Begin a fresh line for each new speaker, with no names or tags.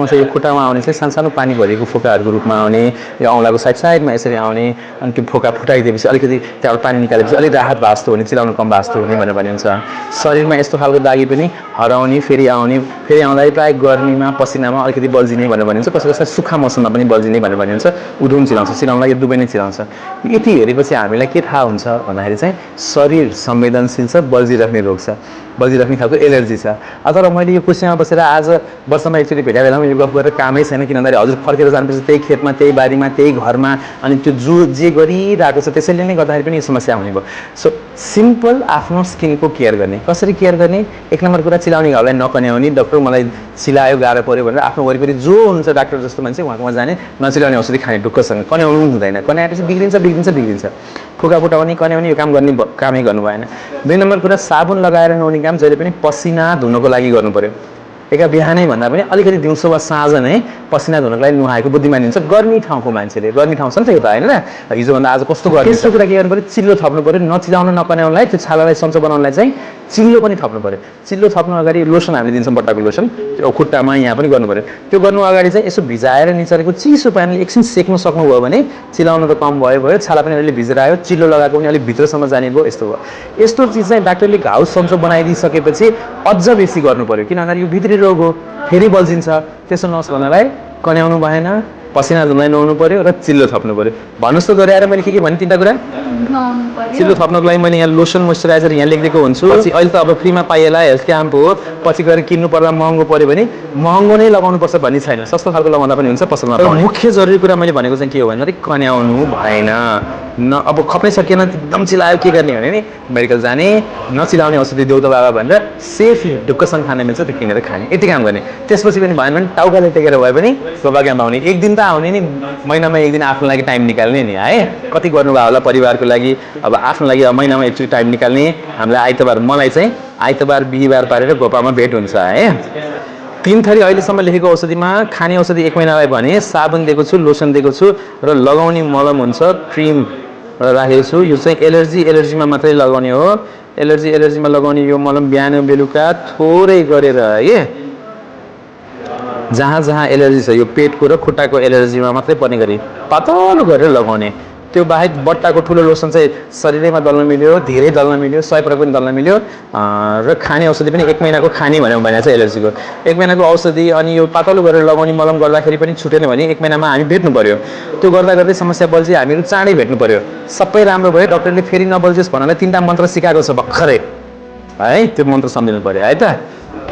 देखाउँछ यो खुट्टामा आउने चाहिँ सानसानो पानी भरेको फोकाहरूको रूपमा आउने यो औँलाको साइडमा यसरी आउने अनि त्यो फोका फुटाइदिएपछि अलिकति त्यहाँबाट पानी निकालेपछि अलिक राहत भास्तो हुने चिलाउनु कम भास्तो हुने भनेर भनिन्छ शरीरमा यस्तो खालको दागी पनि हराउने फेरि आउने फेरि आउँदाखेरि प्रायः गर्मीमा पसिनामा अलिकति बल्झिने भनेर भनिन्छ कसै सुक्खा मौसममा पनि बल्झिने भनेर भनिन्छ उधुम चिलाउँछ चिलाउनलाई यो दुवै नै चिलाउँछ यति हेरेपछि हामीलाई के थाहा हुन्छ भन्दाखेरि चाहिँ शरीर संवेदनशील छ बल्झिराख्ने रोग छ बल्झिराख्ने खालको एलर्जी छ तर मैले यो कुर्सीमा बसेर आज वर्षमा एकचोटि भेटा बेलामा यो गफ गरेर कामै छैन किन भन्दाखेरि हजुर फर्केर जानुपर्छ त्यही खेतमा त्यही बारीमा त्यही घरमा अनि त्यो जे गरिरहेको छ त्यसैले नै गर्दाखेरि पनि यो समस्या हुने भयो सो सिम्पल आफ्नो स्किनको केयर गर्ने कसरी केयर गर्ने एक नम्बर कुरा चिलाउने घाउलाई नकन्याउने डक्टर मलाई चिलायो गाह्रो पऱ्यो भनेर आफ्नो वरिपरि जो हुनुहुन्छ डाक्टर जस्तो मान्छे उहाँकोमा जाने नचिलाउने औषधि खाने ढुक्कसँग कन्याउनु हुँदैन कन्याएपछि बिग्रिन्छ फुका फुटाउने कन्याउने यो काम गर्ने कामै गर्नु भएन 2 नम्बर कुरा साबुन लगाएर नुहाउने काम जहिले पनि पसिना धुनको लागि गर्नु पर्यो एका बिहानै भन्दा पनि अलिकति दिउँसो वा साँझ नै पसिना धुनको लागि नुहाएको बुद्धिमानी हुन्छ गर्मी ठाउँको मान्छेले गर्मी ठाउँ छ नि त एउटा हैन हिजोभन्दा आज कस्तो गर्मी त्यस्तो कुरा के गर्नु पर्यो चिल्लो थप्नु पर्यो नचिलाउन नकन्याउनलाई त्यो छालालाई सन्चो बनाउनलाई चाहिँ चिल्लो पनि थप्नु पर्यो चिल्लो थप्नु अगाडि लोसन हामीले दिन्छौँ बट्टाको लोसन त्यो खुट्टामा यहाँ पनि गर्नु पर्यो त्यो गर्नु अगाडि चाहिँ यसो भिजाएर निचरेको चिसो पानीले एकछिन सेक्नु सक्नुभयो भने चिलाउन त कम भयो छाला पनि अलिअलि भिजेर आयो चिल्लो लगाएको पनि अलिक भित्रसम्म जाने भयो यस्तो भयो यस्तो चिज चाहिँ डाक्टरले घाउ सन्चो बनाइदिइसकेपछि अझ बेसी गर्नु पर्यो किन भन्दाखेरि यो भित्री रोग हो फेरि बल्झिन्छ त्यसो नहोस् भन्नलाई कन्याउनु भएन पसिना धुलाई नुहाउनु पर्यो र चिल्लो थप्नु पर्यो भन्नुहोस् त दोहोऱ्याएर मैले के भने 3टा कुरा चिल्लो थप्नको लागि मैले यहाँ लोसन मोइस्चराइजर यहाँ लेखिदिएको हुन्छु पछि अहिले त अब फ्रीमा पाइएला हेल्थ क्याम्प हो पछि गएर किन्नु पर्दा महँगो पर्यो भने महँगो नै लगाउनु पर्छ भन्ने छैन सस्तो खालको लगाउँदा पनि हुन्छ पसलमा मुख्य जरुरी कुरा मैले भनेको चाहिँ के हो भने कन्याउनु भएन अब खप्नै सकेन एकदम चिलायो के गर्ने भने नि मेडिकल जाने नचिलाउने औषधि देऊ त बाबा भनेर सेफ ढुक्कसँग खाने मिल्छ त्यो किनेर खाने यति काम गर्ने त्यसपछि पनि भएन भने टाउकाले टेकेर भए पनि बाबा क्याम्प आउने एक दिन त आउने नि महिनामा एक दिन आफ्नो लागि टाइम निकाल्ने नि है कति गर्नुभयो होला परिवारको लागि अब आफ्नो लागि महिनामा एकचोटि टाइम निकाल्ने हामीलाई आइतबार मलाई चाहिँ आइतबार बिहिबार पारेर गोपामा भेट हुन्छ है 3 थरी अहिलेसम्म लेखेको औषधिमा खाने औषधि 1 महिनालाई भने साबुन दिएको छु लोसन दिएको छु र लगाउने मलम हुन्छ क्रिम राखेको छु यो चाहिँ एलर्जीमा मात्रै लगाउने हो एलर्जीमा लगाउने यो मलम बिहान बेलुका थोरै गरेर है जहाँ एलर्जी छ यो पेटको र खुट्टाको एलर्जीमा मात्रै पर्ने गरी पातलो गरेर लगाउने त्यो बाहेक बट्टाको ठुलो लोसन चाहिँ शरीरैमा दल्न मिल्यो धेरै दल्न मिल्यो 100% पनि दल्न मिल्यो र खाने औषधि पनि 1 महिनाको खाने भनेर भनेको छ एलर्जीको 1 महिनाको औषधि अनि यो पातलो गरेर लगाउने मलम गर्दाखेरि पनि छुटेन भने 1 महिनामा हामी भेट्नु पर्यो त्यो गर्दै समस्या बल्झी हामीहरू चाँडै भेट्नु पर्यो सबै राम्रो भयो डाक्टरले फेरि नबल्झोस् भन्नलाई 3टा मन्त्र सिकाएको छ भर्खरै है त्यो मन्त्र सम्झिनु पर्यो है त